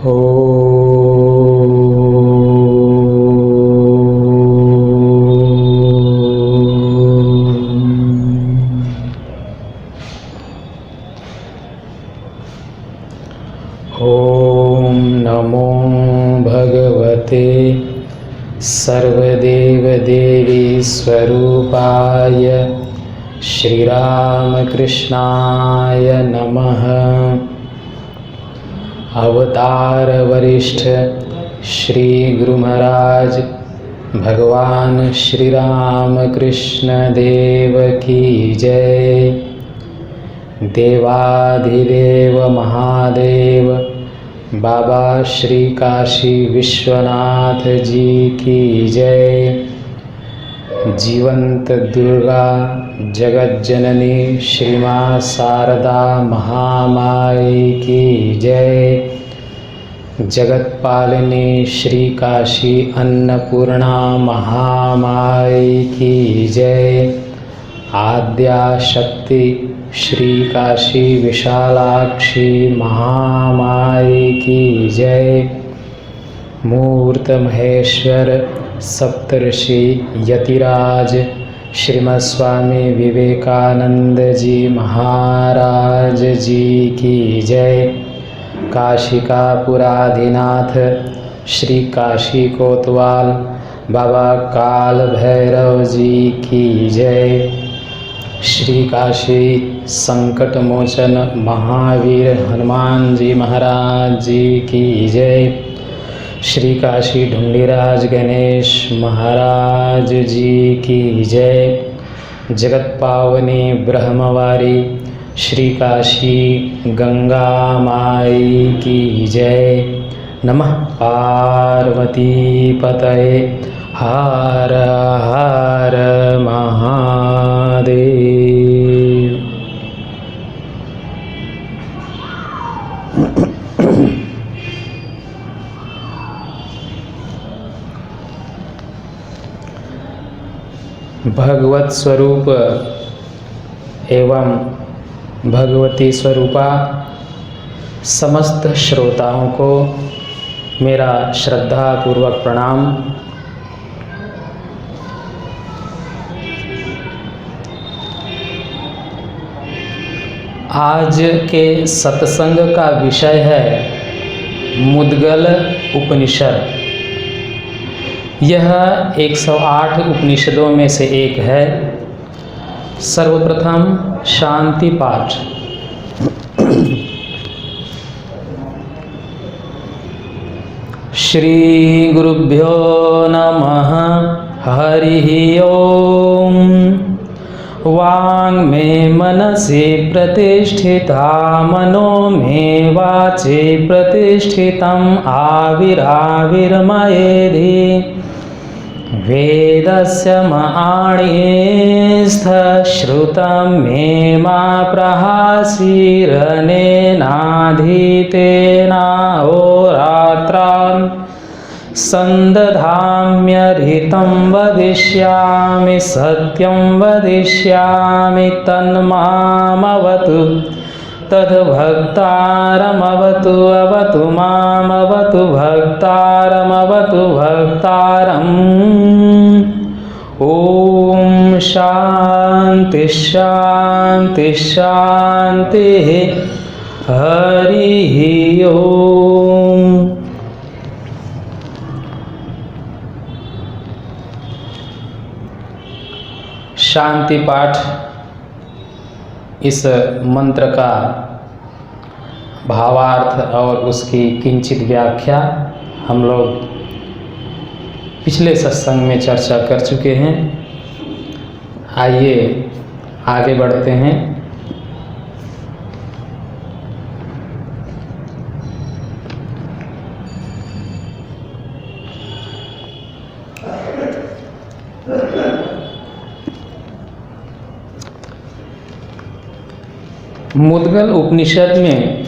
ओम नमो भगवते सर्वदेवदेवी स्वरूपाय श्रीरामकृष्णाय नमः। अवतार वरिष्ठ श्री गुरु महाराज भगवान श्री राम कृष्ण देव की जय। देवाधिदेव महादेव बाबा श्री काशी विश्वनाथ जी की जय। जीवंत दुर्गा जगत जननी श्री माँ शारदा महामाई की जय। जगत पालिनी श्री काशी अन्नपूर्णा महामाई की जय। आद्या शक्ति श्री काशी विशालाक्षी महामाई की जय। मूर्त महेश्वर सप्तऋषि यतिराज श्रीमद् स्वामी विवेकानंद जी महाराज जी की जय। काशिका पुराधिनाथ श्री काशी कोतवाल बाबा काल भैरव जी की जय। श्री काशी संकट मोचन महावीर हनुमान जी महाराज जी की जय। श्री काशी ढूंढीराज गणेश महाराज जी की जय। जगत पावनी ब्रह्मवारी श्री काशी गंगा माई की जय। नमः पार्वती पतये हर हर महादेव। भगवत स्वरूप एवं भगवती स्वरूपा समस्त श्रोताओं को मेरा श्रद्धापूर्वक प्रणाम। आज के सत्संग का विषय है मुद्गल उपनिषद। यह 108 उपनिषदों में से एक है। सर्वप्रथम शांति पाठ। श्री गुरुभ्यो नमः। हरि ओम। वांग में मनसि प्रतिष्ठिता मनो में वाचे प्रतिष्ठितम् आविराविर्मयेधि। वेदस्य मणिस्थ श्रुतं मे मा प्रहासीरनेनाधीतेनाहोरात्रान् संदधाम्यर्हितं वदिष्यामि सत्यं वदिष्यामि तन्मामवतु तद्भक्तारमवतु अवतु मामवतु भक्तारमवतु भक्तारम्। ॐ शान्ति शान्ति शान्तिः। हरिः ओम्। शांति पाठ इस मंत्र का भावार्थ और उसकी किंचित व्याख्या हम लोग पिछले सत्संग में चर्चा कर चुके हैं। आइए आगे बढ़ते हैं। मुद्गल उपनिषद में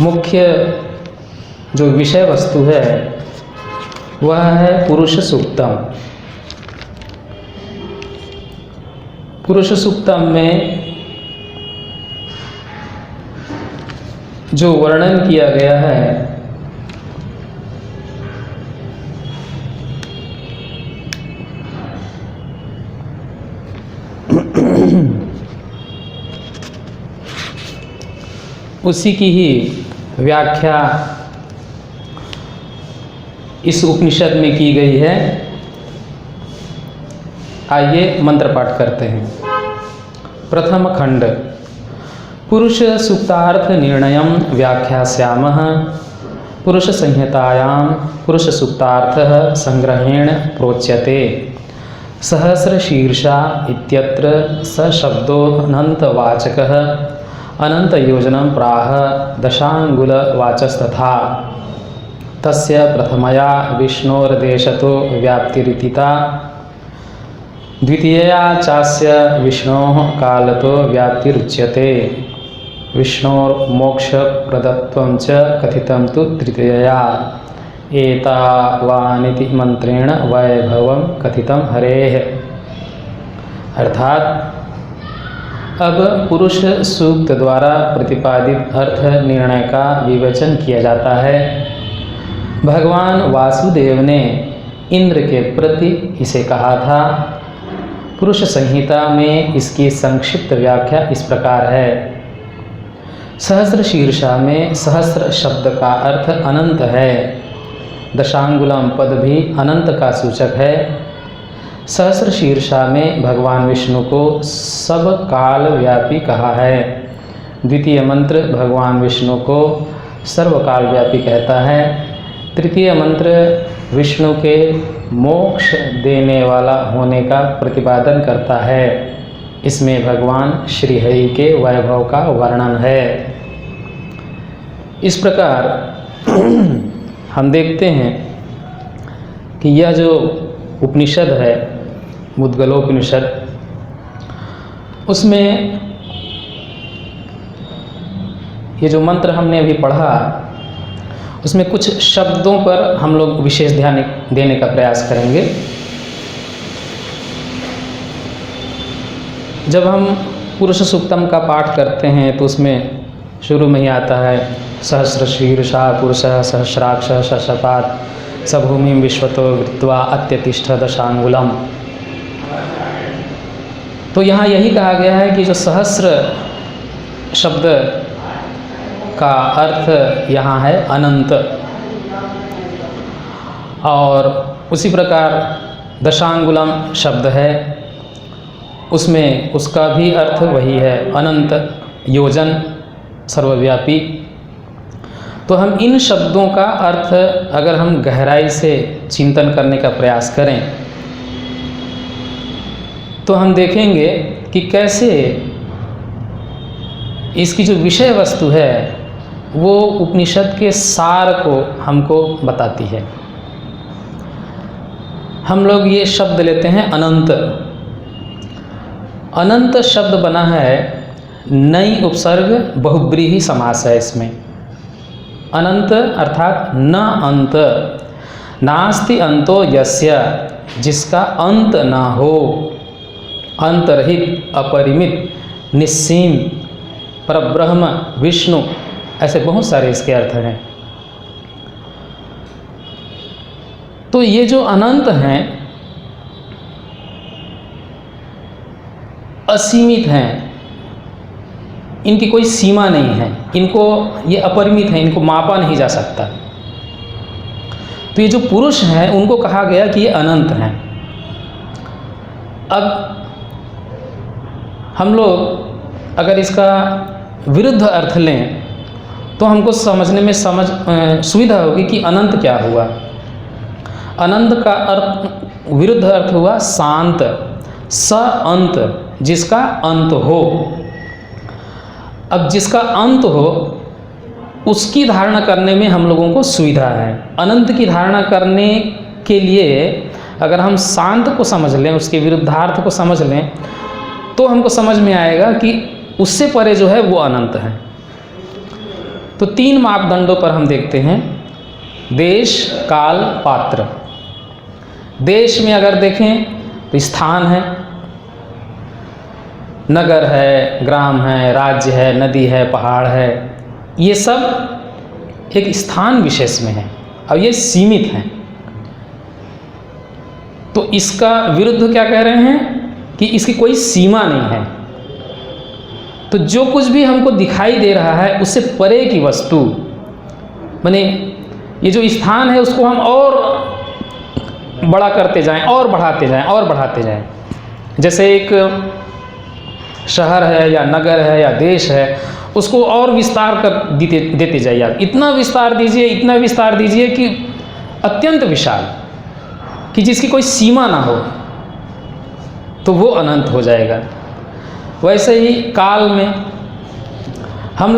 मुख्य जो विषय वस्तु है वह है पुरुष सूक्तम। पुरुष सूक्तम में जो वर्णन किया गया है उसी की ही व्याख्या इस उपनिषद में की गई है। आइए मंत्र पाठ करते हैं। प्रथम खंड पुरुष सूक्तार्थ निर्णयम व्याख्यास्यामः। पुरुष संहितायां पुरुष सूक्तार्थः संग्रहेण प्रोच्यते। सहस्रशीर्षा इत्यत्र स शब्दोऽनन्तवाचकः अनन्तयोजनं प्राह दशाङ्गुलवाचस्तथा। तस्य प्रथमया विष्णोर्देशतो व्याप्तिरितिता, द्वितीयया चास्य विष्णोः कालतो व्याप्तिरुच्यते। विष्णोर्मोक्षप्रदत्वं च कथितं तु तृतीयया। एतावानिति मंत्रेण वैभवं कथितं हरेः। अर्थात अब पुरुष सूक्त द्वारा प्रतिपादित अर्थ निर्णय का विवेचन किया जाता है। भगवान वासुदेव ने इंद्र के प्रति इसे कहा था। पुरुष संहिता में इसकी संक्षिप्त व्याख्या इस प्रकार है। सहस्र शीर्षा में सहस्र शब्द का अर्थ अनंत है। दशांगुलम पद भी अनंत का सूचक है। सहस्र शीर्षा में भगवान विष्णु को सब काल व्यापी कहा है। द्वितीय मंत्र भगवान विष्णु को सर्वकाल व्यापी कहता है। तृतीय मंत्र विष्णु के मोक्ष देने वाला होने का प्रतिपादन करता है। इसमें भगवान श्री हरि के वैभव का वर्णन है। इस प्रकार हम देखते हैं कि यह जो उपनिषद है मुद्गलोपनिषद, उसमें ये जो मंत्र हमने अभी पढ़ा, उसमें कुछ शब्दों पर हम लोग विशेष ध्यान देने का प्रयास करेंगे। जब हम पुरुष सूक्तम का पाठ करते हैं तो उसमें शुरू में ही आता है सहस्र शीर्षा पुरुषः सहस्राक्षः शशपात सभूमिं विश्वतो वृत्वा अत्यतिष्ठ दशांगुलम। तो यहाँ यही कहा गया है कि जो सहस्र शब्द का अर्थ यहाँ है अनंत, और उसी प्रकार दशांगुलम शब्द है, उसमें उसका भी अर्थ वही है, अनंत योजन सर्वव्यापी। तो हम इन शब्दों का अर्थ अगर हम गहराई से चिंतन करने का प्रयास करें तो हम देखेंगे कि कैसे इसकी जो विषय वस्तु है वो उपनिषद के सार को हमको बताती है। हम लोग ये शब्द लेते हैं अनंत। अनंत शब्द बना है नई उपसर्ग बहुब्रीहि समास है इसमें। अनंत अर्थात न अंत, नास्ति अंतो यस्य, जिसका अंत ना हो, अंतरहित, अपरिमित, निस्सीम, परब्रह्म, विष्णु, ऐसे बहुत सारे इसके अर्थ हैं। तो ये जो अनंत हैं असीमित हैं, इनकी कोई सीमा नहीं है, इनको ये अपरिमित है, इनको मापा नहीं जा सकता। तो ये जो पुरुष हैं उनको कहा गया कि ये अनंत हैं। अब हम लोग अगर इसका विरुद्ध अर्थ लें तो हमको समझने में सुविधा होगी कि अनंत क्या हुआ। अनंत का अर्थ विरुद्ध अर्थ हुआ शांत, स अंत, जिसका अंत हो। अब जिसका अंत हो उसकी धारणा करने में हम लोगों को सुविधा है। अनंत की धारणा करने के लिए अगर हम शांत को समझ लें, उसके विरुद्धार्थ को समझ लें, तो हमको समझ में आएगा कि उससे परे जो है वो अनंत है। तो तीन मापदंडों पर हम देखते हैं, देश, काल, पात्र। देश में अगर देखें तो स्थान है, नगर है, ग्राम है, राज्य है, नदी है, पहाड़ है, ये सब एक स्थान विशेष में है और ये सीमित हैं। तो इसका विरुद्ध क्या कह रहे हैं कि इसकी कोई सीमा नहीं है। तो जो कुछ भी हमको दिखाई दे रहा है उससे परे की वस्तु, माने ये जो स्थान है उसको हम और बड़ा करते जाएं और बढ़ाते जाएं और बढ़ाते जाएं। जैसे एक शहर है या नगर है या देश है, उसको और विस्तार कर देते जाइए आप। इतना विस्तार दीजिए, इतना विस्तार दीजिए कि अत्यंत विशाल, कि जिसकी कोई सीमा ना हो, तो वो अनंत हो जाएगा। वैसे ही काल में हम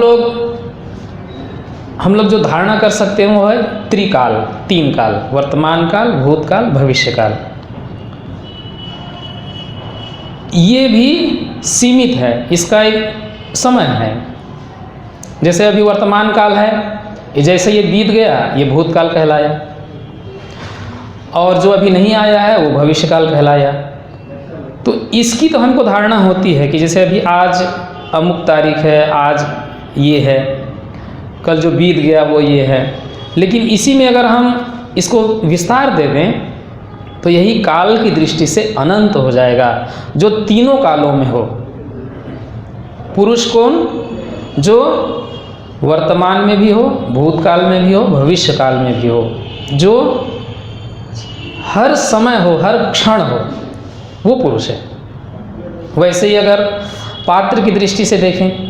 लोग जो धारणा कर सकते हैं वो है त्रिकाल, 3 काल, वर्तमान काल, भूतकाल, भविष्य काल। ये भी सीमित है, इसका एक समय है। जैसे अभी वर्तमान काल है, जैसे ये बीत गया ये भूतकाल कहलाया, और जो अभी नहीं आया है वो भविष्य काल कहलाया। तो इसकी तो हमको धारणा होती है कि जैसे अभी आज अमुक तारीख है, आज ये है, कल जो बीत गया वो ये है। लेकिन इसी में अगर हम इसको विस्तार दे दें तो यही काल की दृष्टि से अनंत हो जाएगा, जो तीनों कालों में हो। पुरुष कौन? जो वर्तमान में भी हो, भूतकाल में भी हो, भविष्य काल में भी हो, जो हर समय हो, हर क्षण हो, वो पुरुष है। वैसे ही अगर पात्र की दृष्टि से देखें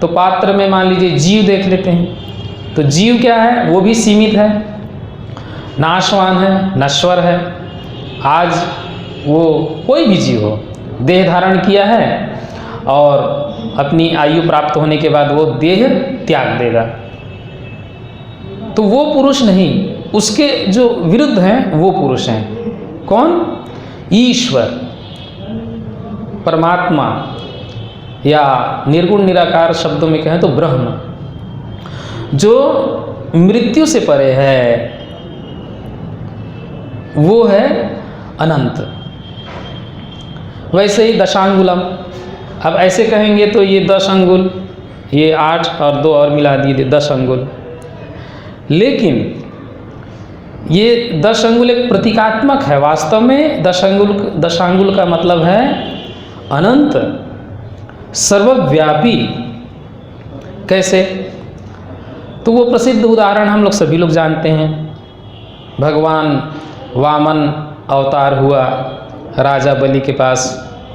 तो पात्र में मान लीजिए जीव देख लेते हैं, तो जीव क्या है? वो भी सीमित है, नाशवान है, नश्वर है। आज वो कोई भी जीव हो, देह धारण किया है और अपनी आयु प्राप्त होने के बाद वो देह त्याग देगा, तो वो पुरुष नहीं, उसके जो विरुद्ध हैं वो पुरुष हैं। कौन? ईश्वर, परमात्मा, या निर्गुण निराकार शब्दों में कहें तो ब्रह्म, जो मृत्यु से परे है, वो है अनंत। वैसे ही दशांगुलम, अब ऐसे कहेंगे तो ये 10 अंगुल, ये 8 और 2 और मिला दिए 10 अंगुल। लेकिन ये 10 अंगुल एक प्रतीकात्मक है, वास्तव में दशांगुल का मतलब है अनंत, सर्वव्यापी। कैसे? तो वो प्रसिद्ध उदाहरण हम लोग सभी लोग जानते हैं। भगवान वामन अवतार हुआ, राजा बलि के पास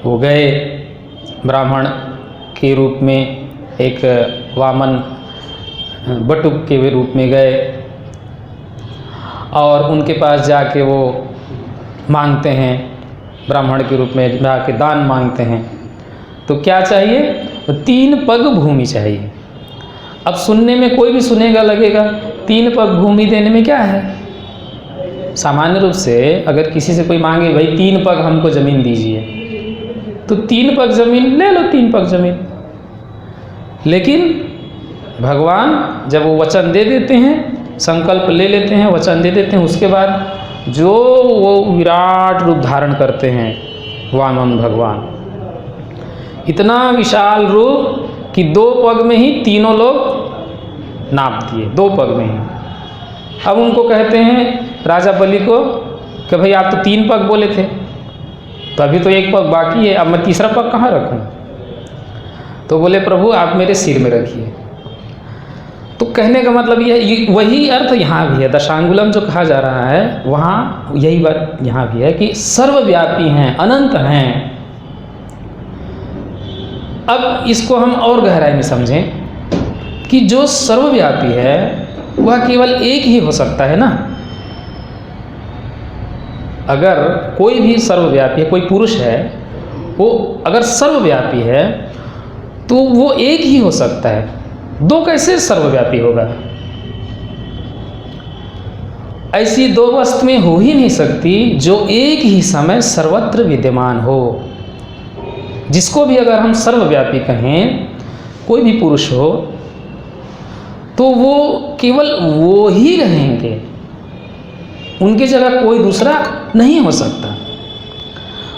वो गए, ब्राह्मण के रूप में, एक वामन बटुक के रूप में गए, और उनके पास जाके वो मांगते हैं, ब्राह्मण के रूप में जाके दान मांगते हैं। तो क्या चाहिए? 3 पग भूमि चाहिए। अब सुनने में कोई भी सुनेगा लगेगा 3 पग भूमि देने में क्या है। सामान्य रूप से अगर किसी से कोई मांगे भाई 3 पग हमको ज़मीन दीजिए, तो 3 पग ज़मीन ले लो, 3 पग ज़मीन। लेकिन भगवान जब वो वचन दे देते हैं, संकल्प ले लेते हैं, वचन दे देते हैं, उसके बाद जो वो विराट रूप धारण करते हैं वामन भगवान, इतना विशाल रूप कि 2 पग में ही तीनों लोग नाप दिए, 2 पग में ही। अब उनको कहते हैं राजा बलि को कि भाई आप तो 3 पग बोले थे, तो अभी तो 1 पग बाकी है, अब मैं तीसरा पग कहाँ रखूं? तो बोले प्रभु आप मेरे सिर में रखिए। तो कहने का मतलब ये वही अर्थ यहाँ भी है। दशांगुलम जो कहा जा रहा है वहाँ यही बात यहाँ भी है कि सर्वव्यापी हैं, अनंत हैं। अब इसको हम और गहराई में समझें कि जो सर्वव्यापी है वह केवल एक ही हो सकता है ना। अगर कोई भी सर्वव्यापी है, कोई पुरुष है, वो अगर सर्वव्यापी है तो वो एक ही हो सकता है, 2 कैसे सर्वव्यापी होगा? ऐसी 2 वस्तुएं हो ही नहीं सकती जो एक ही समय सर्वत्र विद्यमान हो। जिसको भी अगर हम सर्वव्यापी कहें, कोई भी पुरुष हो, तो वो केवल वो ही रहेंगे, उनकी जगह कोई दूसरा नहीं हो सकता।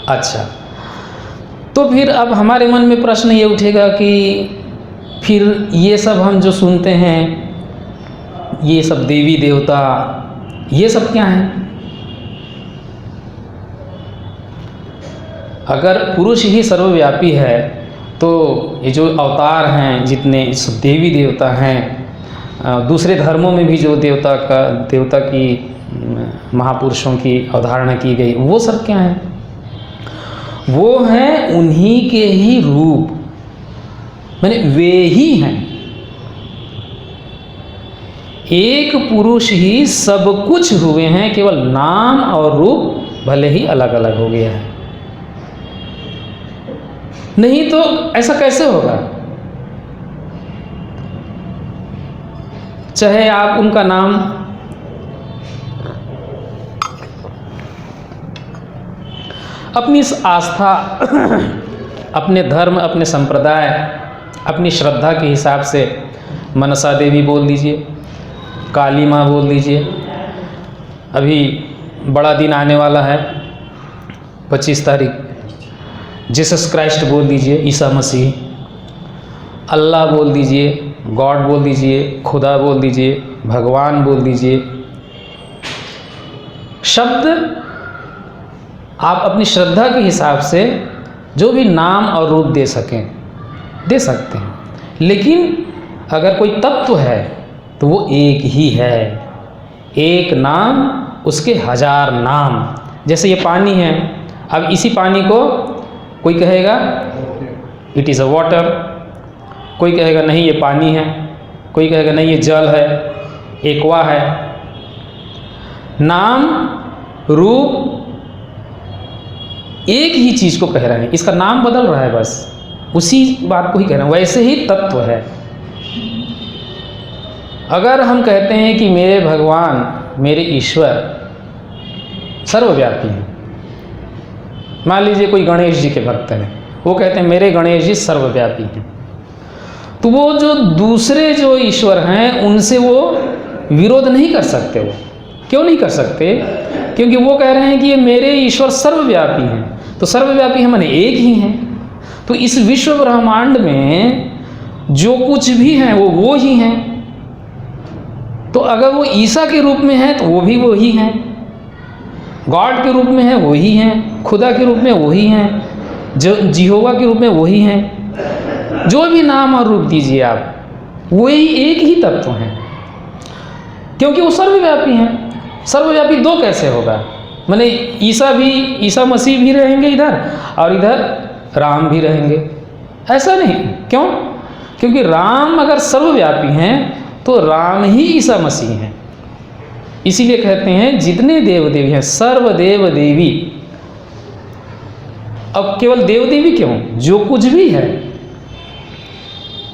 अच्छा, तो फिर अब हमारे मन में प्रश्न ये उठेगा कि फिर ये सब हम जो सुनते हैं, ये सब देवी देवता, ये सब क्या है? अगर पुरुष ही सर्वव्यापी है तो ये जो अवतार हैं, जितने इस देवी देवता हैं, दूसरे धर्मों में भी जो देवता की महापुरुषों की अवधारणा की गई, वो सब क्या हैं? वो हैं उन्हीं के ही रूप, माने वे ही हैं। एक पुरुष ही सब कुछ हुए हैं, केवल नाम और रूप भले ही अलग अलग हो गया है। नहीं तो ऐसा कैसे होगा? चाहे आप उनका नाम अपनी आस्था, अपने धर्म, अपने संप्रदाय, अपनी श्रद्धा के हिसाब से मनसा देवी बोल दीजिए, काली माँ बोल दीजिए। अभी बड़ा दिन आने वाला है 25 तारीख, जीसस क्राइस्ट बोल दीजिए, ईसा मसीह, अल्लाह बोल दीजिए, गॉड बोल दीजिए, खुदा बोल दीजिए, भगवान बोल दीजिए। शब्द आप अपनी श्रद्धा के हिसाब से जो भी नाम और रूप दे सकें दे सकते हैं, लेकिन अगर कोई तत्व है तो वो एक ही है। एक नाम, उसके 1000 नाम। जैसे ये पानी है, अब इसी पानी को कोई कहेगा इट इज़ अ वाटर, कोई कहेगा नहीं ये पानी है, कोई कहेगा नहीं ये जल है, एक्वा है। नाम रूप एक ही चीज़ को कह रहे हैं, इसका नाम बदल रहा है, बस उसी बात को ही कह रहे हैं। वैसे ही तत्व है। अगर हम कहते हैं कि मेरे भगवान, मेरे ईश्वर सर्वव्यापी हैं, मान लीजिए कोई गणेश जी के भक्त हैं, वो कहते हैं मेरे गणेश जी सर्वव्यापी हैं, तो वो जो दूसरे जो ईश्वर हैं उनसे वो विरोध नहीं कर सकते। वो क्यों नहीं कर सकते? क्योंकि वो कह रहे हैं कि ये मेरे ईश्वर सर्वव्यापी हैं। तो सर्वव्यापी है माने एक ही हैं। तो इस विश्व ब्रह्मांड में जो कुछ भी हैं वो ही हैं। तो अगर वो ईसा के रूप में है तो वो भी वही हैं, गॉड के रूप में है वही हैं, खुदा के रूप में वही हैं, जो जिहोवा के रूप में वही हैं। जो भी नाम और रूप दीजिए आप, वही एक ही तत्व हैं, क्योंकि वो सर्वव्यापी हैं। सर्वव्यापी दो कैसे होगा? माने ईसा मसीह भी रहेंगे इधर और इधर राम भी रहेंगे, ऐसा नहीं। क्यों? क्योंकि राम अगर सर्वव्यापी हैं तो राम ही ईसा मसीह हैं। इसीलिए कहते हैं जितने देव देवी हैं सर्वदेव देवी। अब केवल देव देवी क्यों? जो कुछ भी है,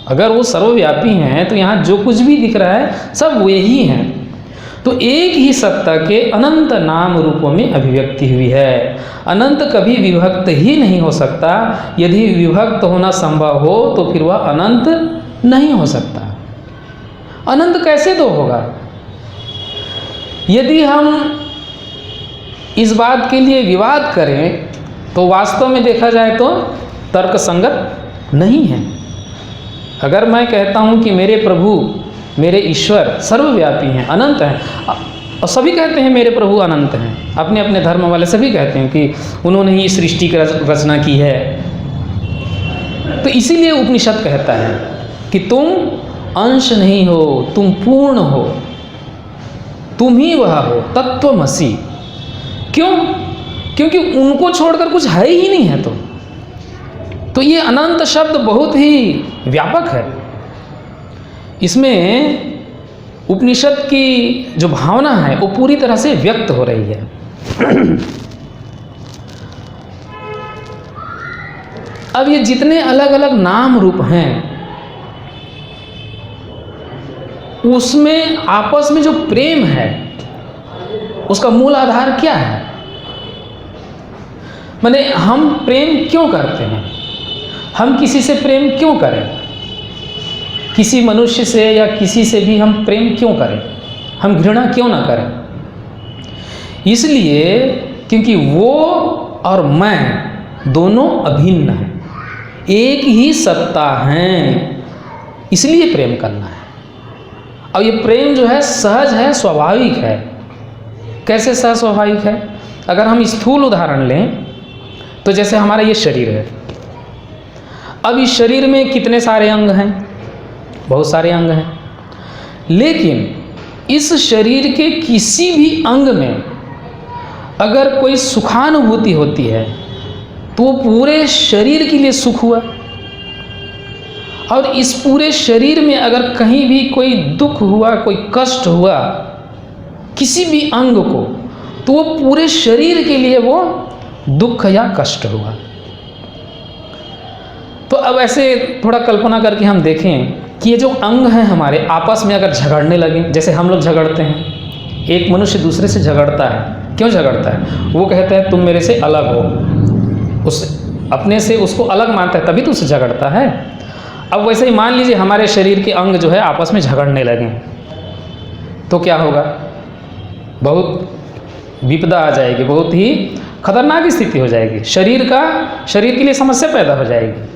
अगर वो सर्वव्यापी हैं तो यहाँ जो कुछ भी दिख रहा है सब वे ही हैं। तो एक ही सत्ता के अनंत नाम रूपों में अभिव्यक्ति हुई है। अनंत कभी विभक्त ही नहीं हो सकता। यदि विभक्त होना संभव हो तो फिर वह अनंत नहीं हो सकता। अनंत कैसे तो होगा? यदि हम इस बात के लिए विवाद करें तो वास्तव में देखा जाए तो तर्क संगत नहीं है। अगर मैं कहता हूँ कि मेरे प्रभु, मेरे ईश्वर सर्वव्यापी हैं, अनंत हैं, और सभी कहते हैं मेरे प्रभु अनंत हैं, अपने अपने धर्म वाले सभी कहते हैं कि उन्होंने ही सृष्टि की रचना की है, तो इसीलिए उपनिषद कहता है कि तुम अंश नहीं हो, तुम पूर्ण हो, तुम ही वह हो, तत्वमसि। क्यों? क्योंकि उनको छोड़कर कुछ है ही नहीं है। तो ये अनंत शब्द बहुत ही व्यापक है। इसमें उपनिषद की जो भावना है वो पूरी तरह से व्यक्त हो रही है। अब ये जितने अलग अलग नाम रूप हैं उसमें आपस में जो प्रेम है उसका मूल आधार क्या है? माने हम प्रेम क्यों करते हैं? हम किसी से प्रेम क्यों करें? किसी मनुष्य से या किसी से भी हम प्रेम क्यों करें? हम घृणा क्यों ना करें? इसलिए क्योंकि वो और मैं दोनों अभिन्न हैं, एक ही सत्ता हैं, इसलिए प्रेम करना है। अब ये प्रेम जो है सहज है, स्वाभाविक है। कैसे सहज स्वाभाविक है? अगर हम स्थूल उदाहरण लें तो जैसे हमारा ये शरीर है, अब इस शरीर में कितने सारे अंग हैं, बहुत सारे अंग हैं, लेकिन इस शरीर के किसी भी अंग में अगर कोई सुखानुभूति होती है तो पूरे शरीर के लिए सुख हुआ, और इस पूरे शरीर में अगर कहीं भी कोई दुख हुआ, कोई कष्ट हुआ किसी भी अंग को, तो वो पूरे शरीर के लिए वो दुख या कष्ट हुआ। तो अब ऐसे थोड़ा कल्पना करके हम देखें कि ये जो अंग हैं हमारे आपस में अगर झगड़ने लगे, जैसे हम लोग झगड़ते हैं, एक मनुष्य दूसरे से झगड़ता है, क्यों झगड़ता है? वो कहता है तुम मेरे से अलग हो, उस अपने से उसको अलग मानता है, तभी तो उससे झगड़ता है। अब वैसे ही मान लीजिए हमारे शरीर के अंग जो है आपस में झगड़ने लगे, तो क्या होगा? बहुत विपदा आ जाएगी, बहुत ही खतरनाक स्थिति हो जाएगी, शरीर के लिए समस्या पैदा हो जाएगी।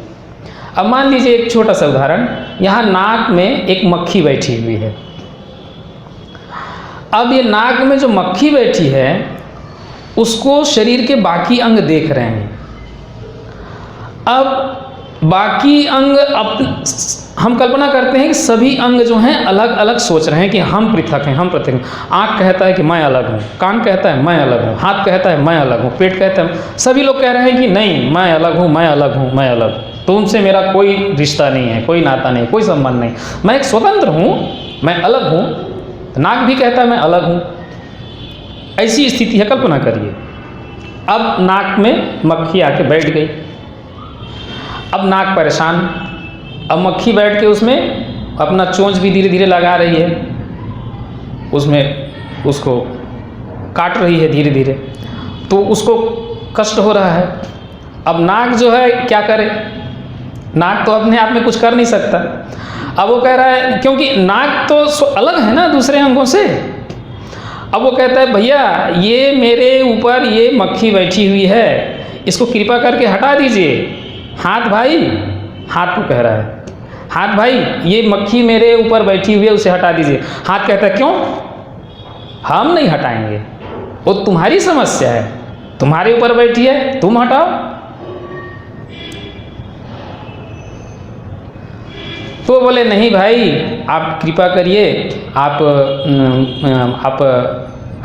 अब मान लीजिए एक छोटा सा उदाहरण, यहाँ नाक में एक मक्खी बैठी हुई है। अब ये नाक में जो मक्खी बैठी है उसको शरीर के बाकी अंग देख रहे हैं। अब बाकी अंग हम कल्पना करते हैं कि सभी अंग जो हैं अलग अलग सोच रहे हैं कि हम पृथक हैं, हम पृथक हैं। आँख कहता है कि मैं अलग हूँ, कान कहता है मैं अलग हूँ, हाथ कहता है मैं अलग हूँ, पेट कहता है, सभी लोग कह रहे हैं कि नहीं मैं अलग हूँ, मैं अलग हूँ, मैं अलग, तुमसे मेरा कोई रिश्ता नहीं है, कोई नाता नहीं, कोई संबंध नहीं, मैं एक स्वतंत्र हूँ, मैं अलग हूँ। नाक भी कहता है मैं अलग हूँ। ऐसी स्थिति है, कल्पना करिए। अब नाक में मक्खी आके बैठ गई, अब नाक परेशान, अब मक्खी बैठ के उसमें अपना चोंच भी धीरे धीरे लगा रही है, उसमें उसको काट रही है धीरे धीरे, तो उसको कष्ट हो रहा है। अब नाक जो है क्या करे? नाक तो अपने आप में कुछ कर नहीं सकता। अब वो कह रहा है, क्योंकि नाक तो अलग है ना दूसरे अंगों से, अब वो कहता है भैया ये मेरे ऊपर ये मक्खी बैठी हुई है, इसको कृपा करके हटा दीजिए। हाथ भाई, हाथ को कह रहा है, हाथ भाई ये मक्खी मेरे ऊपर बैठी हुई है, उसे हटा दीजिए। हाथ कहता है क्यों? हम नहीं हटाएंगे, वो तुम्हारी समस्या है, तुम्हारे ऊपर बैठी है, तुम हटाओ। तो बोले नहीं भाई आप कृपा करिए, आप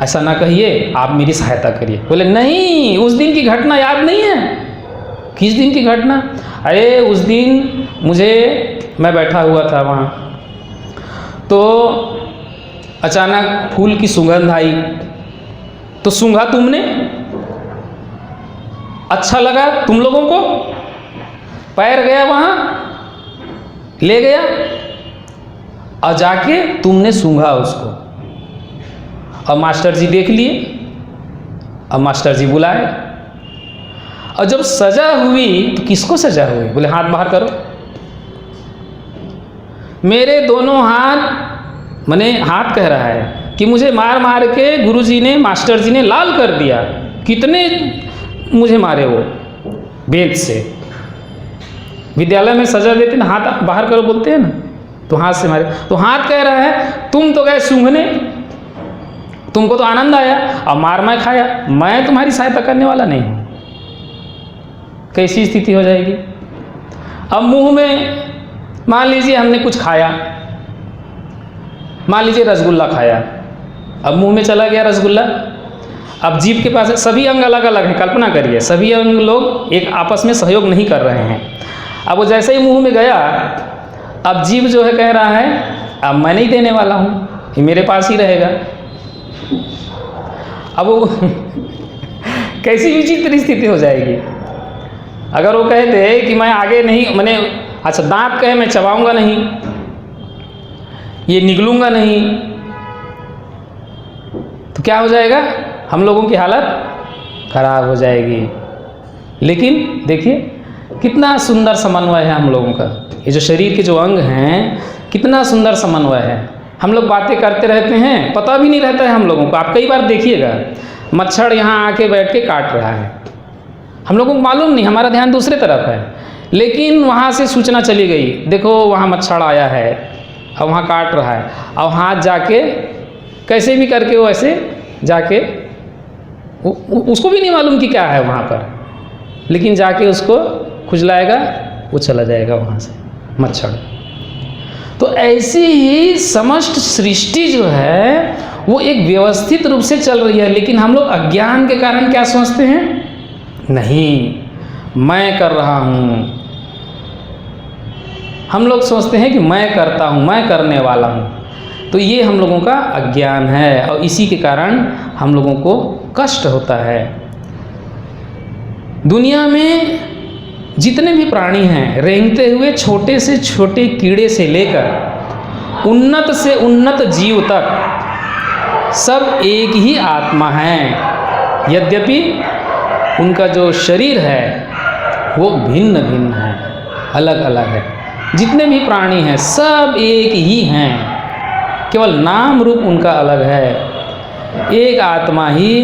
ऐसा ना कहिए, आप मेरी सहायता करिए। बोले नहीं, उस दिन की घटना याद नहीं है? किस दिन की घटना? अरे उस दिन मैं बैठा हुआ था वहाँ, तो अचानक फूल की सुगंध आई, तो सूंघा तुमने, अच्छा लगा तुम लोगों को, पैर गया वहाँ, ले गया, और जाके तुमने सूंघा उसको, और मास्टर जी देख लिए, और मास्टर जी बुलाए, और जब सजा हुई तो किसको सजा हुई? बोले हाथ बाहर करो। मेरे दोनों हाथ, माने हाथ कह रहा है कि मुझे मार मार के गुरुजी ने, मास्टर जी ने लाल कर दिया। कितने मुझे मारे वो बेंच से। विद्यालय में सजा देते ना, हाथ बाहर करो बोलते हैं ना, तो हाथ से मारे। तो हाथ कह रहा है तुम तो गए सूंघने, तुमको तो आनंद आया, और मार मैं खाया, मैं तुम्हारी सहायता करने वाला नहीं हूँ। कैसी स्थिति हो जाएगी? अब मुंह में मान लीजिए हमने कुछ खाया, मान लीजिए रसगुल्ला खाया, अब मुंह में चला गया रसगुल्ला, अब जीभ के पास, सभी अंग अलग अलग हैं, कल्पना करिए सभी अंग लोग एक आपस में सहयोग नहीं कर रहे हैं। अब वो जैसे ही मुंह में गया, अब जीभ जो है कह रहा है अब मैं नहीं देने वाला हूँ, ये मेरे पास ही रहेगा। अब वो कैसी विचित्र स्थिति हो जाएगी। अगर वो कहते कि मैं आगे नहीं, मैंने अच्छा दांत कहे मैं चबाऊंगा नहीं, ये निगलूंगा नहीं, तो क्या हो जाएगा? हम लोगों की हालत खराब हो जाएगी। लेकिन देखिए कितना सुंदर समन्वय है हम लोगों का, ये जो शरीर के जो अंग हैं कितना सुंदर समन्वय है। हम लोग बातें करते रहते हैं, पता भी नहीं रहता है हम लोगों को। आप कई बार देखिएगा मच्छर यहाँ आके बैठ के काट रहा है, हम लोगों को मालूम नहीं, हमारा ध्यान दूसरे तरफ है, लेकिन वहाँ से सूचना चली गई, देखो वहाँ मच्छर आया है और वहाँ काट रहा है, और हाथ जाके कैसे भी करके वो ऐसे जाके उसको भी नहीं मालूम कि क्या है वहाँ पर, लेकिन जाके उसको खुजलाएगा, वो चला जाएगा वहाँ से मच्छर। तो ऐसी ही समस्त सृष्टि जो है वो एक व्यवस्थित रूप से चल रही है, लेकिन हम लोग अज्ञान के कारण क्या सोचते हैं, नहीं मैं कर रहा हूँ। हम लोग सोचते हैं कि मैं करता हूँ, मैं करने वाला हूँ। तो ये हम लोगों का अज्ञान है और इसी के कारण हम लोगों को कष्ट होता है। दुनिया में जितने भी प्राणी हैं, रेंगते हुए छोटे से छोटे कीड़े से लेकर उन्नत से उन्नत जीव तक सब एक ही आत्मा है। यद्यपि उनका जो शरीर है वो भिन्न भिन्न है, अलग अलग है। जितने भी प्राणी हैं सब एक ही हैं, केवल नाम रूप उनका अलग है। एक आत्मा ही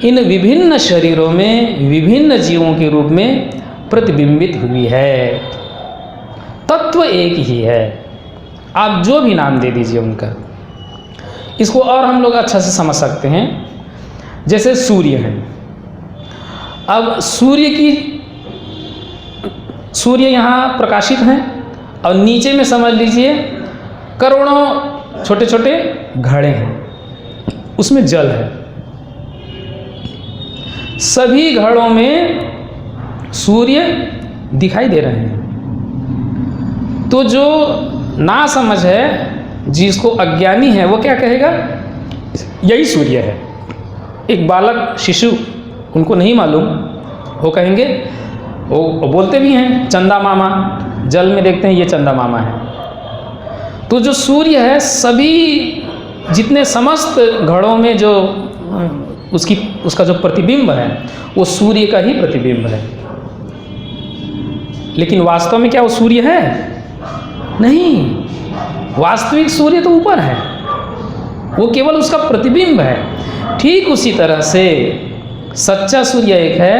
इन विभिन्न शरीरों में विभिन्न जीवों के रूप में प्रतिबिंबित हुई है। तत्व एक ही है, आप जो भी नाम दे दीजिए उनका। इसको और हम लोग अच्छा से समझ सकते हैं। जैसे सूर्य है, अब सूर्य यहाँ प्रकाशित हैं और नीचे में समझ लीजिए करोड़ों छोटे छोटे घड़े हैं, उसमें जल है। सभी घड़ों में सूर्य दिखाई दे रहे हैं। तो जो ना समझ है, जिसको अज्ञानी है, वो क्या कहेगा, यही सूर्य है। एक बालक शिशु, उनको नहीं मालूम, वो कहेंगे, वो बोलते भी हैं चंदा मामा, जल में देखते हैं ये चंदा मामा है। तो जो सूर्य है, सभी जितने समस्त घड़ों में जो उसका जो प्रतिबिंब है वो सूर्य का ही प्रतिबिंब है। लेकिन वास्तव में क्या वो सूर्य है? नहीं, वास्तविक सूर्य तो ऊपर है, वो केवल उसका प्रतिबिंब है। ठीक उसी तरह से सच्चा सूर्य एक है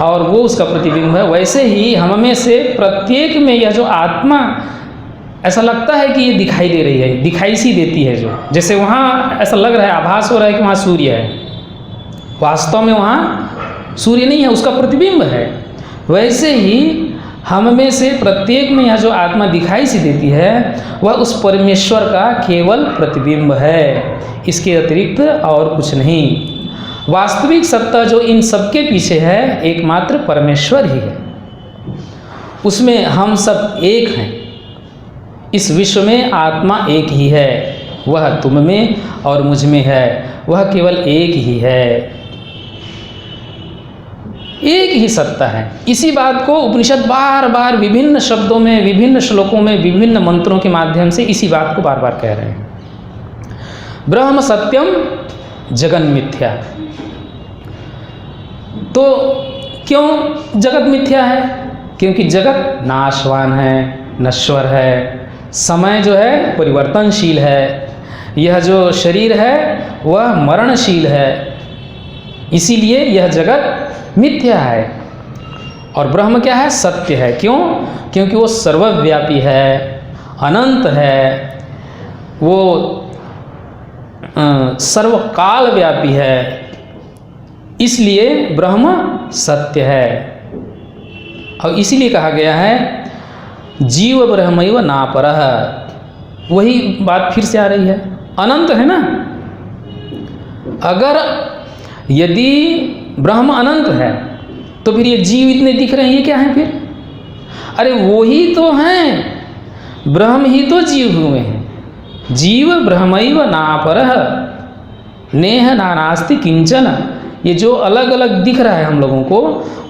और वो उसका प्रतिबिंब है। वैसे ही हम में से प्रत्येक में यह जो आत्मा, ऐसा लगता है कि ये दिखाई दे रही है, दिखाई सी देती है, जो जैसे वहाँ ऐसा लग रहा है, आभास हो रहा है कि वहाँ सूर्य है, वास्तव में वहाँ सूर्य नहीं है, उसका प्रतिबिंब है। वैसे ही हम में से प्रत्येक में यह जो आत्मा दिखाई सी देती है वह उस परमेश्वर का केवल प्रतिबिंब है, इसके अतिरिक्त और कुछ नहीं। वास्तविक सत्ता जो इन सबके पीछे है एकमात्र परमेश्वर ही है, उसमें हम सब एक हैं। इस विश्व में आत्मा एक ही है, वह तुम में और मुझ में है, वह केवल एक ही है, एक ही सत्ता है। इसी बात को उपनिषद बार बार विभिन्न शब्दों में, विभिन्न श्लोकों में, विभिन्न मंत्रों के माध्यम से इसी बात को बार बार कह रहे हैं। ब्रह्म सत्यम जगन मिथ्या। तो क्यों जगत मिथ्या है? क्योंकि जगत नाशवान है, नश्वर है, समय जो है परिवर्तनशील है, यह जो शरीर है वह मरणशील है, इसीलिए यह जगत मिथ्या है। और ब्रह्म क्या है? सत्य है। क्यों? क्योंकि वो सर्वव्यापी है, अनंत है, वो सर्वकाल व्यापी है, इसलिए ब्रह्म सत्य है। और इसीलिए कहा गया है जीव ब्रह्मैव नापरः। वही बात फिर से आ रही है, अनंत है ना। अगर यदि ब्रह्म अनंत है तो फिर ये जीव इतने दिख रहे हैं, ये क्या है फिर? अरे वो ही तो हैं, ब्रह्म ही तो जीव हुए हैं। जीव ब्रह्मैव नापरः नेह नानास्ति किंचन। ये जो अलग अलग दिख रहा है हम लोगों को,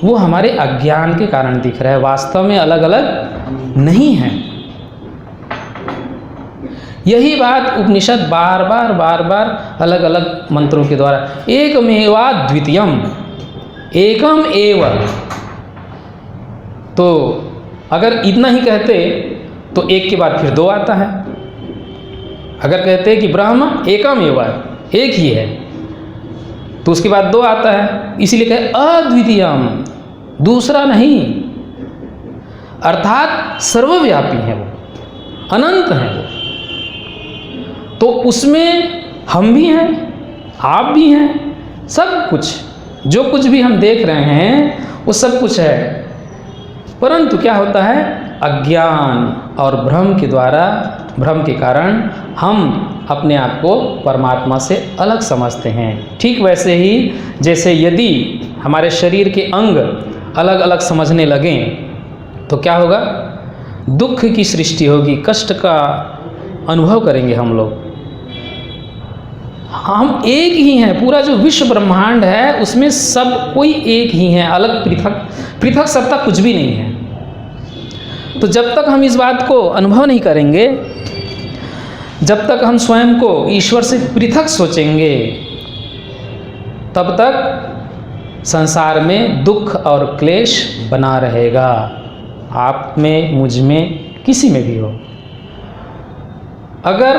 वो हमारे अज्ञान के कारण दिख रहा है, वास्तव में अलग अलग नहीं है। यही बात उपनिषद बार बार अलग अलग मंत्रों के द्वारा, एकमेवा द्वितीयम, एकम एव। तो अगर इतना ही कहते तो एक के बाद फिर दो आता है। अगर कहते कि ब्रह्म एकम एव, एक ही है, तो उसके बाद दो आता है, इसीलिए कहे अद्वितीयम, दूसरा नहीं। अर्थात सर्वव्यापी है वो, अनंत है वो। तो उसमें हम भी हैं, आप भी हैं, सब कुछ जो कुछ भी हम देख रहे हैं वो सब कुछ है। परंतु क्या होता है, अज्ञान और भ्रम के कारण हम अपने आप को परमात्मा से अलग समझते हैं। ठीक वैसे ही जैसे यदि हमारे शरीर के अंग अलग अलग समझने लगें तो क्या होगा, दुख की सृष्टि होगी, कष्ट का अनुभव करेंगे हम लोग। हम एक ही हैं, पूरा जो विश्व ब्रह्मांड है उसमें सब कोई एक ही है, अलग पृथक सत्ता कुछ भी नहीं है। तो जब तक हम इस बात को अनुभव नहीं करेंगे, जब तक हम स्वयं को ईश्वर से पृथक सोचेंगे, तब तक संसार में दुख और क्लेश बना रहेगा, आप में, मुझ में, किसी में भी हो। अगर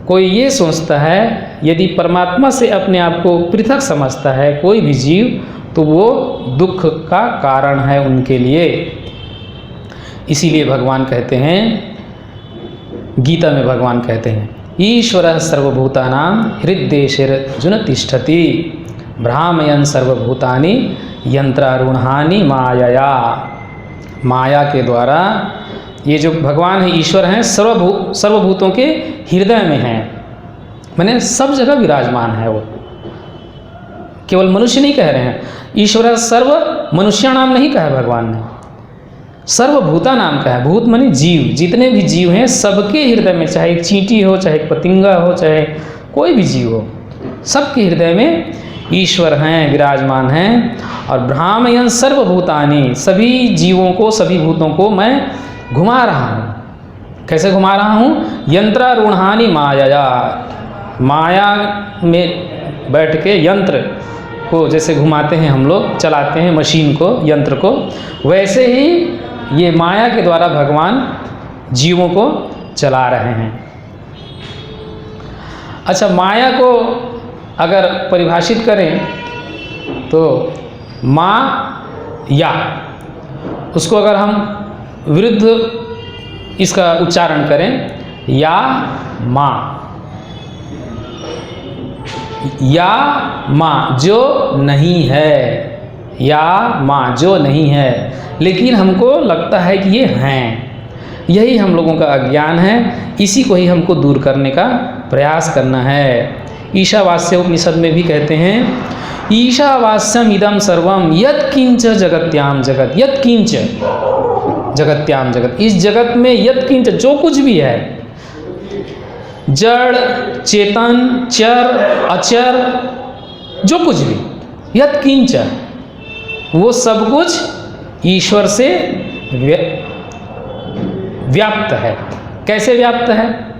कोई ये सोचता है, यदि परमात्मा से अपने आप को पृथक समझता है कोई भी जीव, तो वो दुख का कारण है उनके लिए। इसीलिए भगवान कहते हैं, गीता में भगवान कहते हैं, ईश्वरः सर्वभूतानां हृद्देशेर्जुन तिष्ठति भ्रामयन् सर्वभूतानि यंत्रारूढ़ानि मायया। माया के द्वारा ये जो भगवान है, ईश्वर हैं, सर्वभूतों के हृदय में हैं, माने सब जगह विराजमान है। वो केवल मनुष्य नहीं कह रहे हैं, ईश्वर सर्व मनुष्याणाम नहीं कहा भगवान ने, सर्वभूता नाम का है। भूत माने जीव, जितने भी जीव हैं सबके हृदय में, चाहे एक चींटी हो, चाहे एक पतिंगा हो, चाहे कोई भी जीव हो, सबके हृदय में ईश्वर हैं, विराजमान हैं। और भ्रामयन् सर्वभूतानि, सभी जीवों को, सभी भूतों को मैं घुमा रहा हूँ। कैसे घुमा रहा हूँ, यंत्रारूढ़ानि मायया, माया में बैठ के यंत्र को जैसे घुमाते हैं हम लोग, चलाते हैं मशीन को, यंत्र को, वैसे ही ये माया के द्वारा भगवान जीवों को चला रहे हैं। अच्छा, माया को अगर परिभाषित करें तो या, उसको अगर हम विरुद्ध इसका उच्चारण करें, या माँ जो नहीं है, या माँ जो नहीं है, लेकिन हमको लगता है कि ये हैं। यही हम लोगों का अज्ञान है, इसी को ही हमको दूर करने का प्रयास करना है। ईशावास्य उपनिषद में भी कहते हैं, ईशावास्यम इदम सर्वम यत् किंच जगत्याम जगत, यत् किंच जगत्याम जगत, इस जगत में यत् किंच जो कुछ भी है, जड़ चेतन चर अचर, जो कुछ भी, यत् किंच, वो सब कुछ ईश्वर से व्याप्त है। कैसे व्याप्त है,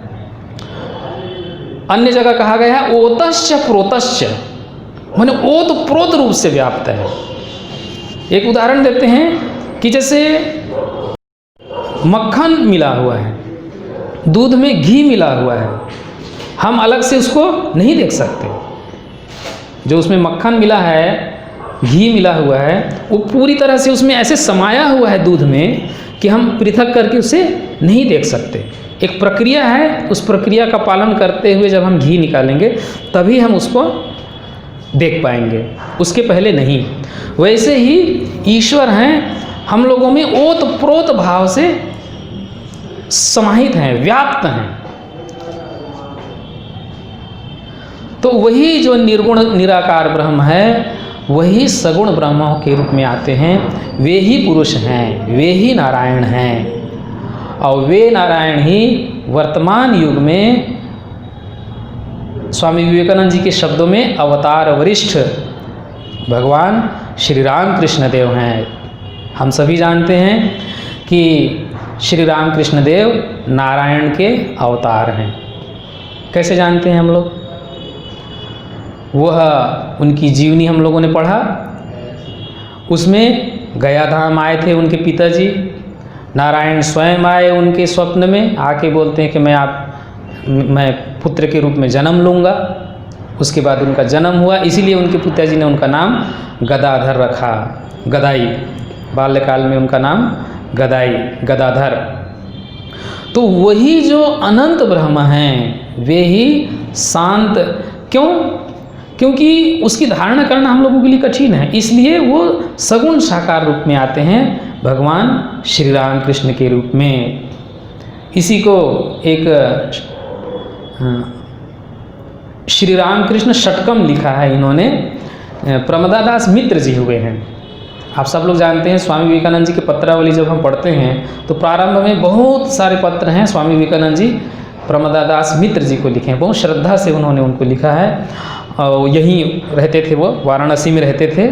अन्य जगह कहा गया है ओतश्च प्रोतश्च, माने ओत प्रोत रूप से व्याप्त है। एक उदाहरण देते हैं कि जैसे मक्खन मिला हुआ है, दूध में घी मिला हुआ है, हम अलग से उसको नहीं देख सकते। जो उसमें मक्खन मिला है, घी मिला हुआ है, वो पूरी तरह से उसमें ऐसे समाया हुआ है दूध में कि हम पृथक करके उसे नहीं देख सकते। एक प्रक्रिया है, उस प्रक्रिया का पालन करते हुए जब हम घी निकालेंगे तभी हम उसको देख पाएंगे, उसके पहले नहीं। वैसे ही ईश्वर हैं, हम लोगों में ओत प्रोत भाव से समाहित हैं, व्याप्त हैं। तो वही जो निर्गुण निराकार ब्रह्म है, वही सगुण ब्रह्म के रूप में आते हैं, वे ही पुरुष हैं, वे ही नारायण हैं। और वे नारायण ही वर्तमान युग में स्वामी विवेकानंद जी के शब्दों में अवतार वरिष्ठ भगवान श्री राम कृष्ण देव हैं। हम सभी जानते हैं कि श्री राम कृष्ण देव नारायण के अवतार हैं। कैसे जानते हैं हम लोग? वह उनकी जीवनी हम लोगों ने पढ़ा, उसमें गया धाम आए थे उनके पिताजी, नारायण स्वयं आए उनके स्वप्न में, आके बोलते हैं कि मैं पुत्र के रूप में जन्म लूँगा। उसके बाद उनका जन्म हुआ, इसीलिए उनके पिताजी ने उनका नाम गदाधर रखा, गदाई, बाल्यकाल में उनका नाम गदाई, गदाधर। तो वही जो अनंत ब्रह्म हैं, वे ही शांत, क्यों? क्योंकि उसकी धारणा करना हम लोगों के लिए कठिन है, इसलिए वो सगुण साकार रूप में आते हैं, भगवान श्री राम कृष्ण के रूप में। इसी को एक श्री राम कृष्ण षटकम लिखा है इन्होंने, प्रमदादास मित्र जी हुए हैं। आप सब लोग जानते हैं स्वामी विवेकानंद जी के पत्रावली जब हम पढ़ते हैं तो प्रारंभ में बहुत सारे पत्र हैं स्वामी विवेकानंद जी प्रमदादास मित्र जी को लिखे हैं, बहुत श्रद्धा से उन्होंने उनको लिखा है। और यहीं रहते थे, वो वाराणसी में रहते थे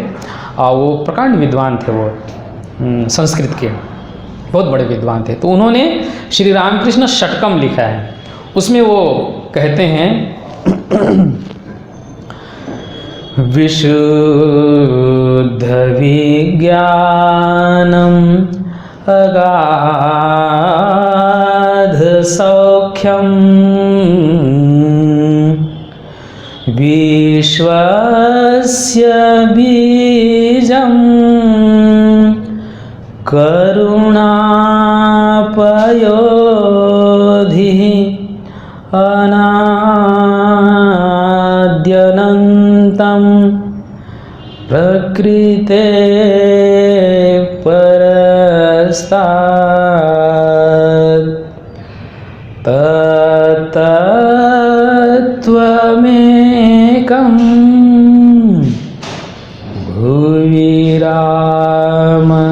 और वो प्रकांड विद्वान थे, वो संस्कृत के बहुत बड़े विद्वान थे। तो उन्होंने श्री रामकृष्ण षटकम लिखा है, उसमें वो कहते हैं विशुद्ध विज्ञानम अगाध सौख्यम विश्वस्य बीजं करुणापयोधिः अनाद्यनन्तं प्रकृते परस्तात् तत्त्वमेकं भुवि रामकृष्णः।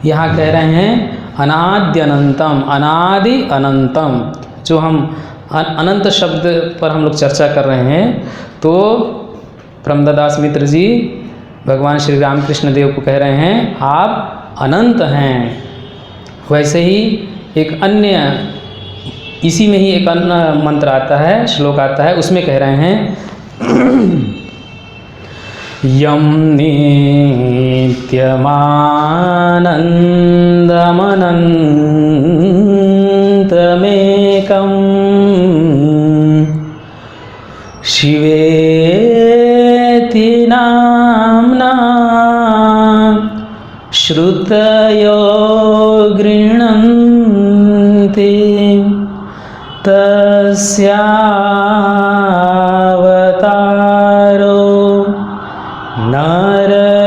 यहाँ कह रहे हैं अनाद्य अनंतम, अनादि अनंतम। जो हम अनंत शब्द पर हम लोग चर्चा कर रहे हैं, तो प्रमदादास मित्र जी भगवान श्री रामकृष्ण देव को कह रहे हैं आप अनंत हैं। वैसे ही एक अन्य, इसी में ही एक अन्य मंत्र आता है, श्लोक आता है, उसमें कह रहे हैं यम नित्यमानन्दमनन्तमेकं शिवेति नाम्ना श्रुतयो गृह्णन्ति तस्यावतारो नररूपधारी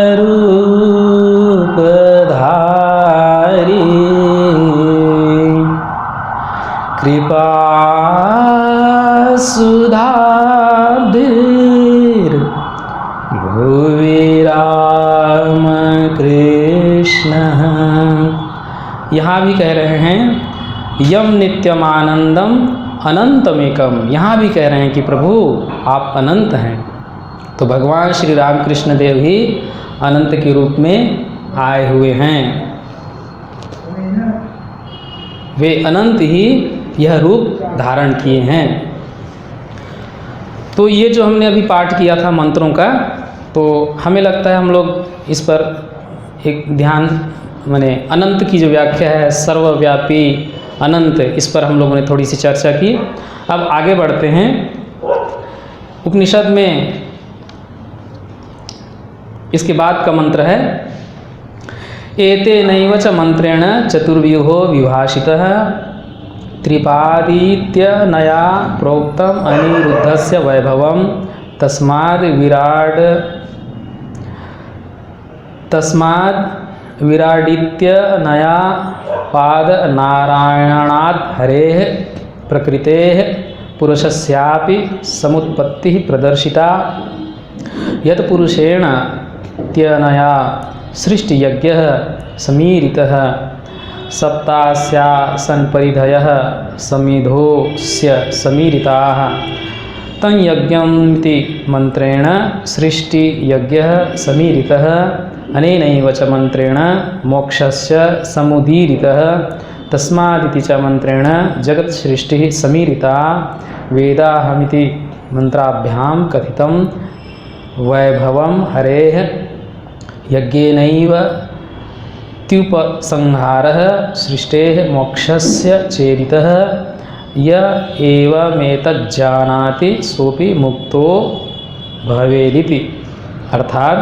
कृपा सुधाब्धिर्भुवि रामकृष्णः। यहाँ भी कह रहे हैं यम नित्यमानंदम अनंतमेकम। यहाँ भी कह रहे हैं कि प्रभु आप अनंत हैं। तो भगवान श्री रामकृष्ण देव ही अनंत के रूप में आए हुए हैं, वे अनंत ही यह रूप धारण किए हैं। तो ये जो हमने अभी पाठ किया था मंत्रों का, तो हमें लगता है हम लोग इस पर एक ध्यान, माने अनंत की जो व्याख्या है सर्वव्यापी अनंत, इस पर हम लोगों ने थोड़ी सी चर्चा की। अब आगे बढ़ते हैं। उपनिषद में इसके बाद का मंत्र है एते नैव च मंत्रेण चतुर्व्यूहो विभाषितः त्रिपादीत्य नया प्रोक्तम अनिरुद्धस्य वैभवम तस्माद् विराडित्य नया पाद नारायणात् हरेः प्रकृतेः पुरुषस्यापि समुत्पत्तिः प्रदर्शिता यत्पुरुषेण त्यनया सृष्टियज्ञः समीरितः सप्तास्यासनपरिधयः समिधोस्य समीरिताः तंयज्ञमिति मंत्रेण सृष्टियज्ञः समीरितः अनेनैव च मंत्रेण मोक्षस्य समुदीरितः तस्मादिति च मंत्रेण जगत्सृष्टिः समीरिता वेदाहमिति मंत्राभ्यां कथितं वैभवं हरेः यज्ञेनैव त्युपसंहारः सृष्टेः मोक्षस्य चेदितः य एवमेतज्जानाति सोपि मुक्तो भवेदिति। अर्थात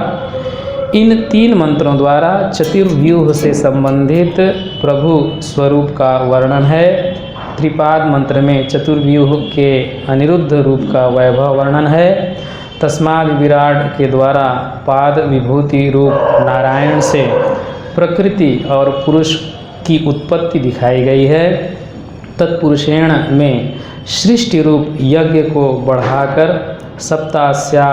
इन तीन मंत्रों द्वारा चतुर्व्यूह से संबंधित प्रभु स्वरूप का वर्णन है। त्रिपाद मंत्र में चतुर्व्यूह के अनिरुद्ध रूप का वैभव वर्णन है तस्माद् विराट के द्वारा पाद विभूति रूप नारायण से प्रकृति और पुरुष की उत्पत्ति दिखाई गई है। तत्पुरुषेण में सृष्टि रूप यज्ञ को बढ़ाकर सप्तास्या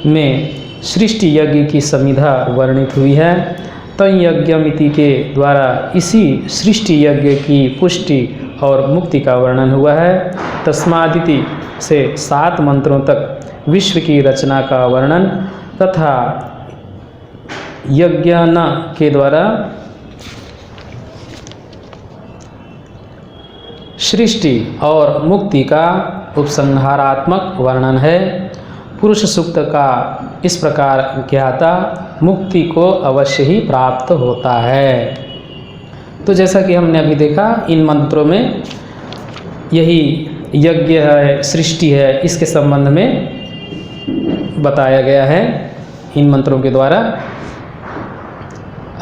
में सृष्टि यज्ञ की समिधा वर्णित हुई है। तंयज्ञमिति के द्वारा इसी सृष्टि यज्ञ की पुष्टि और मुक्ति का वर्णन हुआ है। तस्मादिति से 7 मंत्रों तक विश्व की रचना का वर्णन तथा यज्ञन के द्वारा सृष्टि और मुक्ति का उपसंहारात्मक वर्णन है। पुरुष सूक्त का इस प्रकार ज्ञाता मुक्ति को अवश्य ही प्राप्त होता है। तो जैसा कि हमने अभी देखा, इन मंत्रों में यही यज्ञ है, सृष्टि है, इसके संबंध में बताया गया है इन मंत्रों के द्वारा।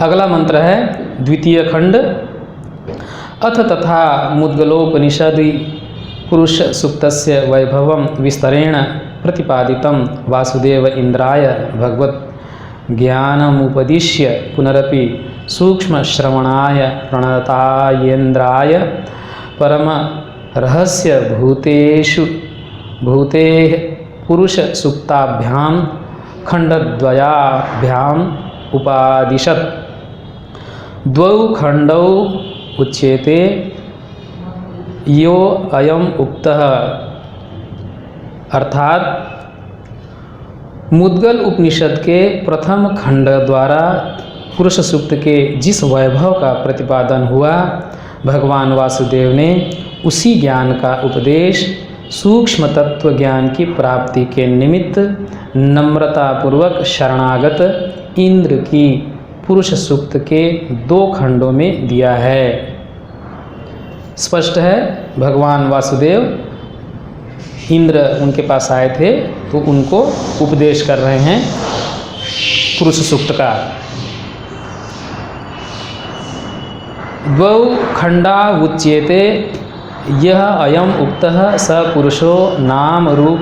अगला मंत्र है द्वितीय खंड। अथ तथा मुद्गलोपनिषदि पुरुष सूक्तस्य वैभवं विस्तरेण प्रतिपादितं वासुदेव इंद्राय भगवत ज्ञानमुपदिश्य पुनरपि सूक्ष्म श्रवणाय प्रणतायेन्द्राय परम रहस्य भूते पुरुष सूक्ताभ्यां खंडद्वयाभ्याम उपादिशत्। द्वौ खंडौ उच्यते यो अयम उक्तः, अर्थात मुद्गल उपनिषद के प्रथम खंड द्वारा पुरुष सूक्त के जिस वैभव का प्रतिपादन हुआ, भगवान वासुदेव ने उसी ज्ञान का उपदेश सूक्ष्म तत्व ज्ञान की प्राप्ति के निमित्त नम्रतापूर्वक शरणागत इंद्र की पुरुष सूक्त के 2 खंडों में दिया है। स्पष्ट है, भगवान वासुदेव इंद्र उनके पास आए थे तो उनको उपदेश कर रहे हैं पुरुष सूक्त का। द्वौ खंडा उच्यते यह अयम उक्तः स पुरुषो नाम रूप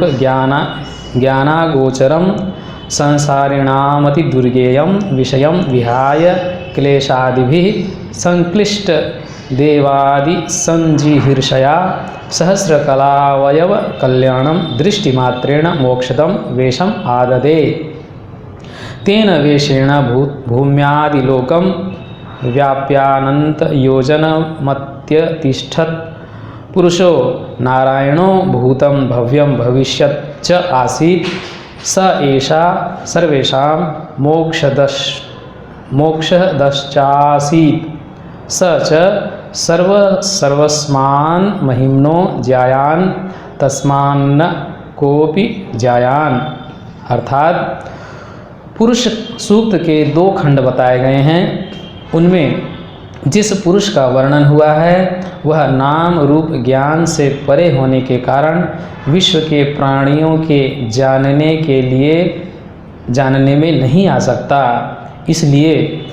ज्ञानागोचरम संसारिणामति दुर्गेयम विषयम विहाय क्लेशादिभिः संक्लिष्ट देवादि संजिहीर्षया सहस्रकलावयव कल्याणम दृष्टिमात्रेण मोक्षदम वेशम आददे। तेन वेशेण भूम्यादिलोकम व्याप्यानंत योजनमत्यतिष्ठत्। पुरुषो नारायणो भूतं भव्यं भविष्यत् च आसीत्। स एषा सर्वेषां मोक्षदश्चासीत्। स च सर्वस्मान् महिम्नो ज्यायान् तस्मान्न कोपि ज्यायान्। अर्थात पुरुष सूक्त के 2 खंड बताए गए हैं। उनमें जिस पुरुष का वर्णन हुआ है वह नाम रूप ज्ञान से परे होने के कारण विश्व के प्राणियों के जानने में नहीं आ सकता। इसलिए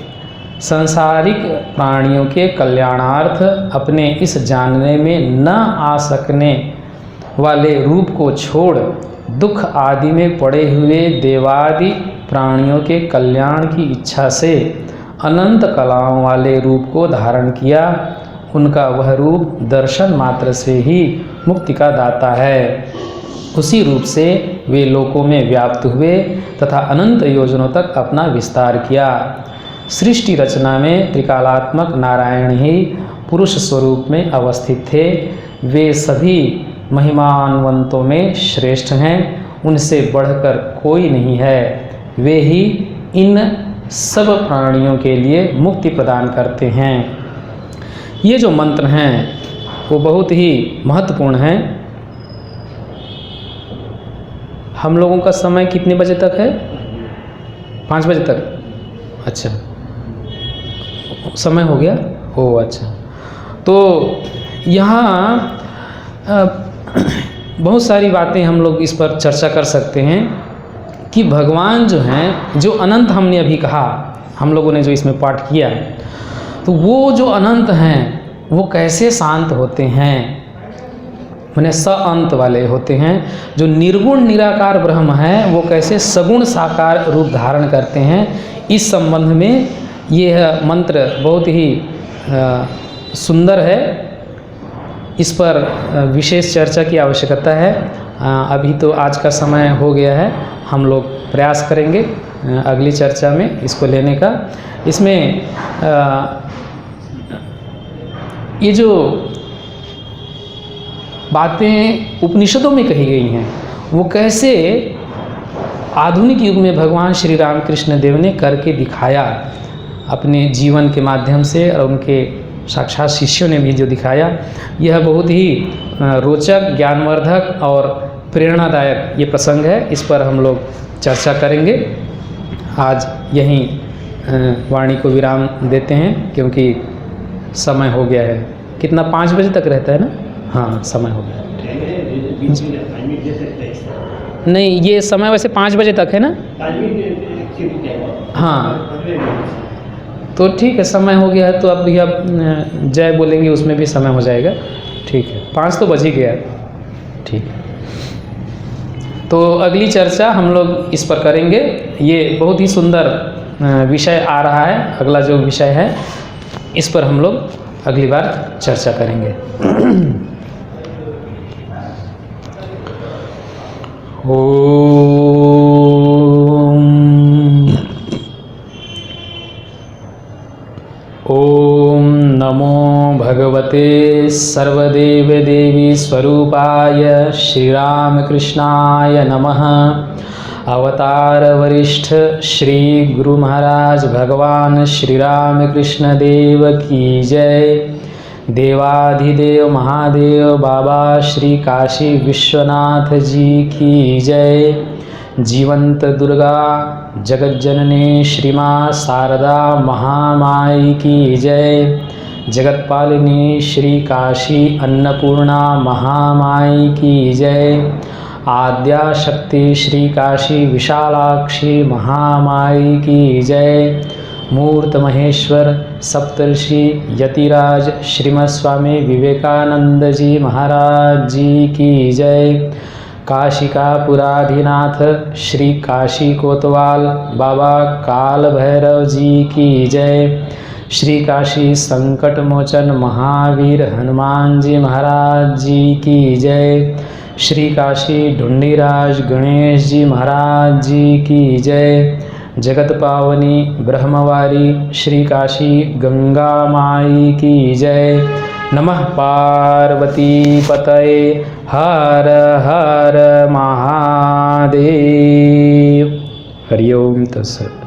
सांसारिक प्राणियों के कल्याणार्थ अपने इस जानने में न आ सकने वाले रूप को छोड़ दुख आदि में पड़े हुए देवादि प्राणियों के कल्याण की इच्छा से अनंत कलाओं वाले रूप को धारण किया। उनका वह रूप दर्शन मात्र से ही मुक्ति का दाता है। उसी रूप से वे लोकों में व्याप्त हुए तथा अनंत योजनों तक अपना विस्तार किया। सृष्टि रचना में त्रिकालात्मक नारायण ही पुरुष स्वरूप में अवस्थित थे। वे सभी महिमान्वंतों में श्रेष्ठ हैं, उनसे बढ़कर कोई नहीं है। वे ही इन सब प्राणियों के लिए मुक्ति प्रदान करते हैं। ये जो मंत्र हैं वो बहुत ही महत्वपूर्ण हैं। हम लोगों का समय कितने बजे तक है? 5 बजे तक। अच्छा, समय हो गया? ओह अच्छा। तो यहाँ बहुत सारी बातें हम लोग इस पर चर्चा कर सकते हैं कि भगवान जो हैं, जो अनंत हमने अभी कहा, हम लोगों ने जो इसमें पाठ किया, तो वो जो अनंत हैं वो कैसे शांत होते हैं। माने स अंत वाले होते हैं। जो निर्गुण निराकार ब्रह्म है वो कैसे सगुण साकार रूप धारण करते हैं, इस संबंध में यह मंत्र बहुत ही सुंदर है। इस पर विशेष चर्चा की आवश्यकता है। अभी तो आज का समय हो गया है, हम लोग प्रयास करेंगे अगली चर्चा में इसको लेने का। इसमें ये जो बातें उपनिषदों में कही गई हैं वो कैसे आधुनिक युग में भगवान श्री रामकृष्ण देव ने करके दिखाया अपने जीवन के माध्यम से, और उनके साक्षात शिष्यों ने भी जो दिखाया, यह बहुत ही रोचक, ज्ञानवर्धक और प्रेरणादायक ये प्रसंग है। इस पर हम लोग चर्चा करेंगे। आज यहीं वाणी को विराम देते हैं क्योंकि समय हो गया है। कितना 5 बजे तक रहता है ना? हाँ, समय हो गया। नहीं, ये समय वैसे 5 बजे तक है ना? हाँ, तो ठीक है, समय हो गया है तो अब भैया जय बोलेंगे, उसमें भी समय हो जाएगा। ठीक है, 5 तो बज ही गया। ठीक है, तो अगली चर्चा हम लोग इस पर करेंगे। ये बहुत ही सुंदर विषय आ रहा है। अगला जो विषय है इस पर हम लोग अगली बार चर्चा करेंगे। ओम नमो भगवते सर्वदेव देवी स्वरूपाय श्री रामकृष्णाय नमः। अवतार वरिष्ठ श्री गुरु महाराज भगवान श्री रामकृष्ण देव की जय। देवाधिदेव महादेव बाबा श्री काशी विश्वनाथ जी की जय। जीवंत दुर्गा जगज्जननी श्री माँ शारदा महामाई की जय। जगतपालिनी श्री काशी अन्नपूर्णा महामाई की जय। आद्या शक्ति श्री काशी विशालाक्षी महामाई की जय। मूर्त महेश्वर सप्तर्षि यतिराज श्रीमद स्वामी विवेकानंद जी महाराज जी की जय। काशिकापुराधीनाथ श्री काशी कोतवाल बाबा काल भैरव जी की जय। श्री काशी संकट मोचन महावीर हनुमान जी महाराज जी की जय। श्री काशी ढूंढीराज गणेश जी महाराज जी की जय। जगत पावनी ब्रह्मवारी श्री काशी गंगा माई की जय। नमः पार्वती पतये हर हर महादेव। हरि ओम तत्सत।